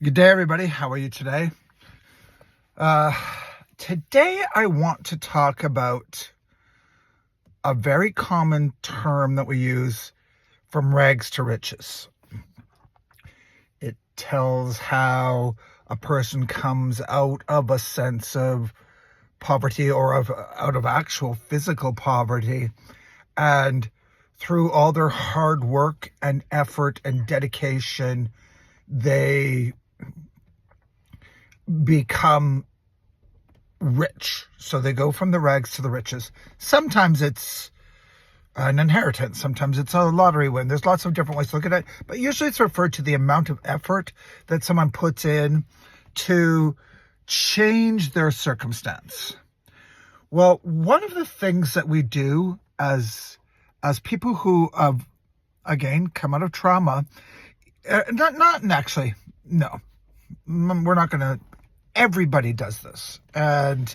Good day, everybody. How are you today? Today, I want to talk about a very common term that we use, from rags to riches. It tells how a person comes out of a sense of poverty or out of actual physical poverty, and through all their hard work and effort and dedication, they become rich. So they go from the rags to the riches. Sometimes it's an inheritance. Sometimes it's a lottery win. There's lots of different ways to look at it. But usually it's referred to the amount of effort that someone puts in to change their circumstance. Well, one of the things that we do as people who have, again, come out of trauma, no, we're not going to, everybody does this. And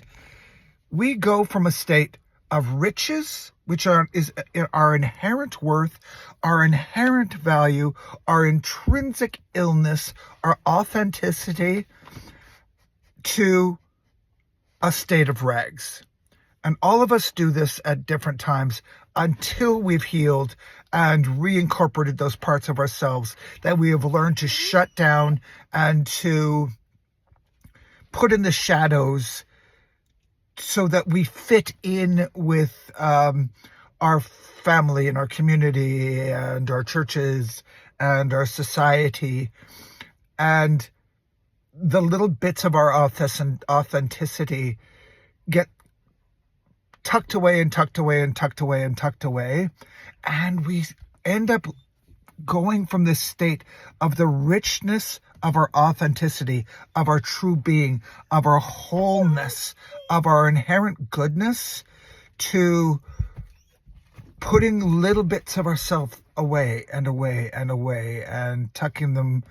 we go from a state of riches, which is our inherent worth, our inherent value, our intrinsic illness, our authenticity, to a state of rags. And all of us do this at different times until we've healed and reincorporated those parts of ourselves that we have learned to shut down and to put in the shadows so that we fit in with our family and our community and our churches and our society. And the little bits of our authenticity get tucked away and tucked away and tucked away and tucked away. And we end up going from this state of the richness of our authenticity, of our true being, of our wholeness, of our inherent goodness, to putting little bits of ourselves away and away and away and tucking them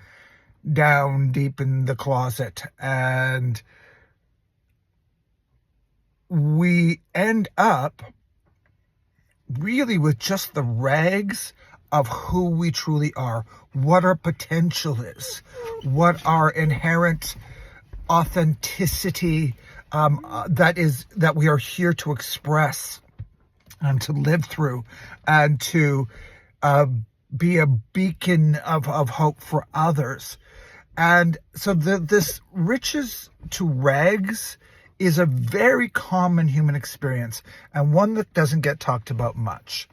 down deep in the closet. And we end up really with just the rags of who we truly are, what our potential is, what our inherent authenticity that we are here to express and to live through, and to be a beacon of hope for others. And so this riches to rags is a very common human experience, and one that doesn't get talked about much.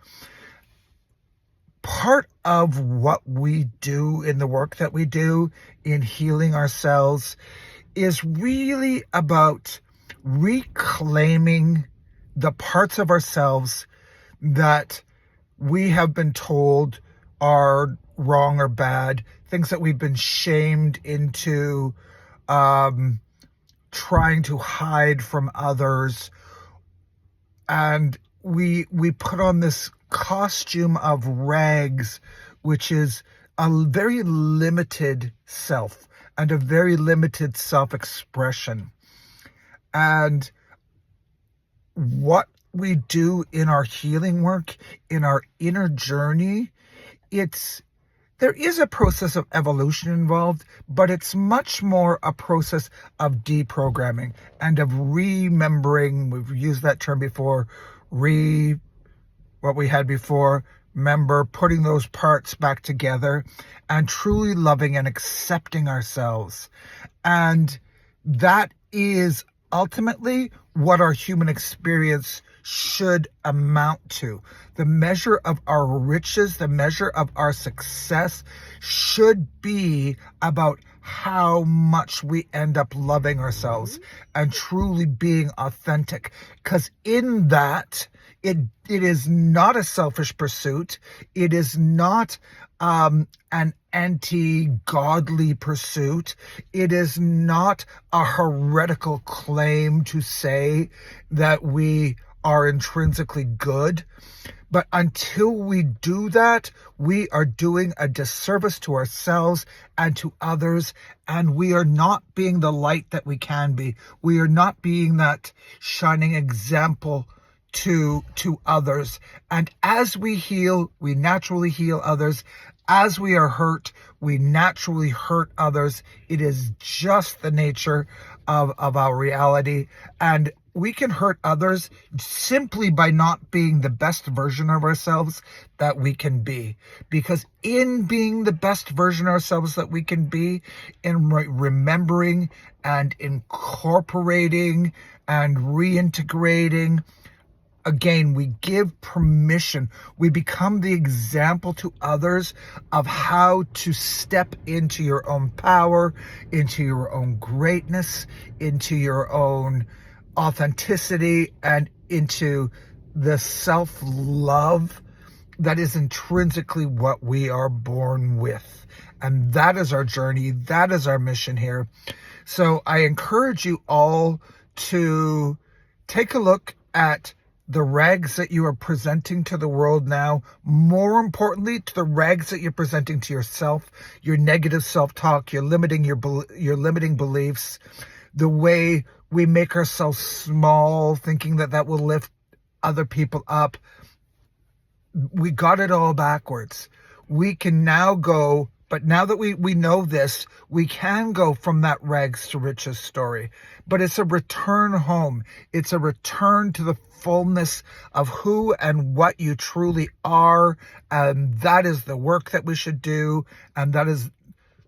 Part of what we do in the work that we do in healing ourselves is really about reclaiming the parts of ourselves that we have been told are wrong or bad, things that we've been shamed into trying to hide from others. And we put on this costume of rags, which is a very limited self and a very limited self-expression. And what we do in our healing work, in our inner journey, there is a process of evolution involved, but it's much more a process of deprogramming and of remembering. We've used that term before, what we had before, remember, putting those parts back together and truly loving and accepting ourselves. And that is ultimately what our human experience should amount to. The measure of our riches, the measure of our success should be about how much we end up loving ourselves and truly being authentic. Because in that, it is not a selfish pursuit. It is not an anti-godly pursuit. It is not a heretical claim to say that we are intrinsically good. But until we do that, we are doing a disservice to ourselves and to others, and we are not being the light that we can be. We are not being that shining example to others. And as we heal, we naturally heal others. As we are hurt, we naturally hurt others. It is just the nature of our reality. And we can hurt others simply by not being the best version of ourselves that we can be. Because in being the best version of ourselves that we can be, in remembering and incorporating and reintegrating, again, we give permission. We become the example to others of how to step into your own power, into your own greatness, into your own authenticity, and into the self-love that is intrinsically what we are born with. And that is our journey. That is our mission here. So I encourage you all to take a look at the rags that you are presenting to the world now, more importantly, to the rags that you're presenting to yourself, your negative self-talk, your limiting beliefs, the way we make ourselves small, thinking that will lift other people up. We got it all backwards. We can now go, but now that we know this, we can go from that rags to riches story. But it's a return home. It's a return to the fullness of who and what you truly are. And that is the work that we should do. And that is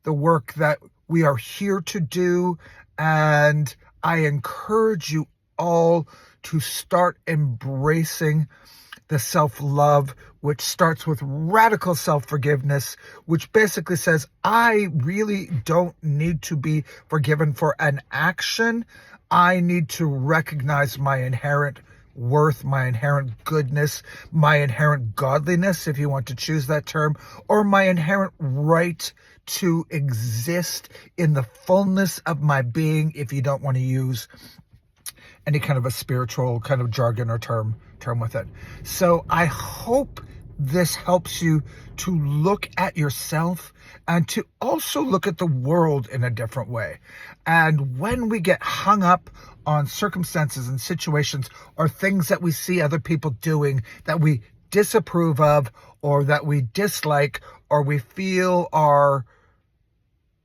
the work that we are here to do. And I encourage you all to start embracing the self-love, which starts with radical self-forgiveness, which basically says, I really don't need to be forgiven for an action. I need to recognize my inherent worth, my inherent goodness, my inherent godliness, if you want to choose that term, or my inherent right to exist in the fullness of my being, if you don't want to use any kind of a spiritual kind of jargon or term with it. So I hope this helps you to look at yourself and to also look at the world in a different way. And when we get hung up on circumstances and situations or things that we see other people doing that we disapprove of or that we dislike or we feel are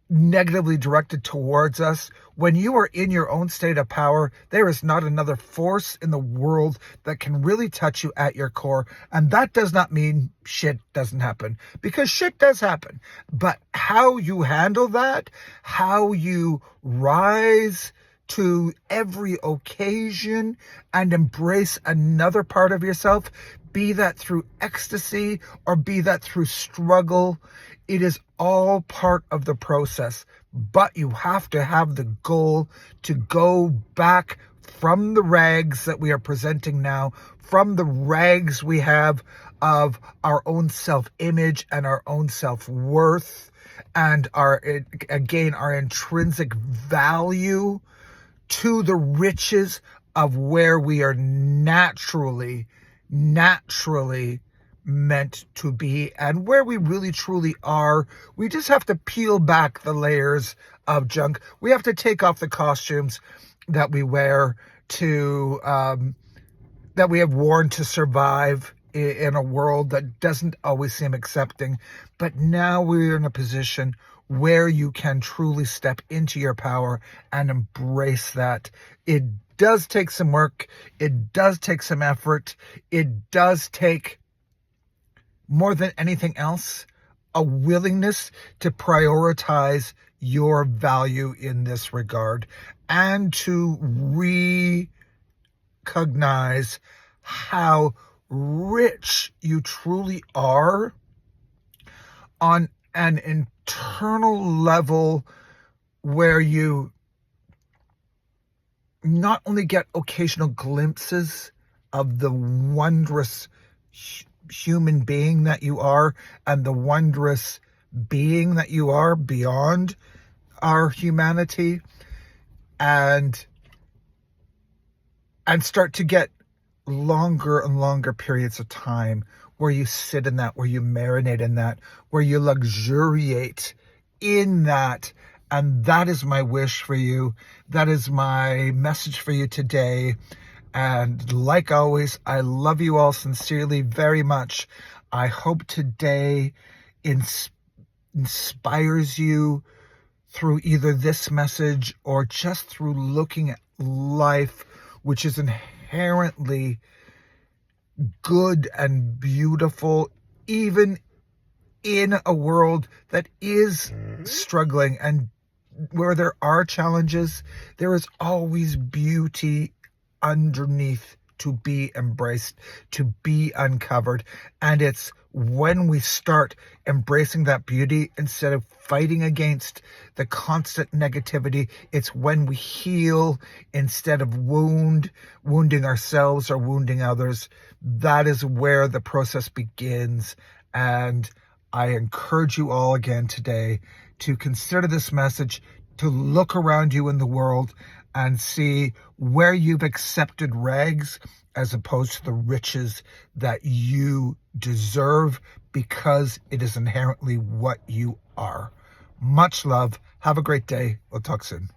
negatively directed towards us, when you are in your own state of power, there is not another force in the world that can really touch you at your core. And that does not mean shit doesn't happen, because shit does happen. But how you handle that, how you rise to every occasion and embrace another part of yourself, be that through ecstasy or be that through struggle, it is all part of the process. But you have to have the goal to go back from the rags that we are presenting now, from the rags we have of our own self-image and our own self-worth and our intrinsic value, to the riches of where we are naturally meant to be and where we really truly are. We just have to peel back the layers of junk. We have to take off the costumes that we wear to that we have worn to survive in a world that doesn't always seem accepting. But now we're in a position where you can truly step into your power and embrace that. It does take some work. It does take some effort. It does take, more than anything else, a willingness to prioritize your value in this regard and to recognize how rich you truly are on an internal level, where you not only get occasional glimpses of the wondrous human being that you are and the wondrous being that you are beyond our humanity, and start to get longer and longer periods of time where you sit in that, where you marinate in that, where you luxuriate in that. And that is my wish for you. That is my message for you today. And like always, I love you all sincerely very much. I hope today inspires you through either this message or just through looking at life, which is inherently good and beautiful, even in a world that is struggling and where there are challenges. There is always beauty underneath to be embraced, to be uncovered. And it's when we start embracing that beauty instead of fighting against the constant negativity, it's when we heal instead of wounding ourselves or wounding others. That is where the process begins. And I encourage you all again today to consider this message, to look around you in the world and see where you've accepted rags as opposed to the riches that you deserve, because it is inherently what you are. Much love. Have a great day. We'll talk soon.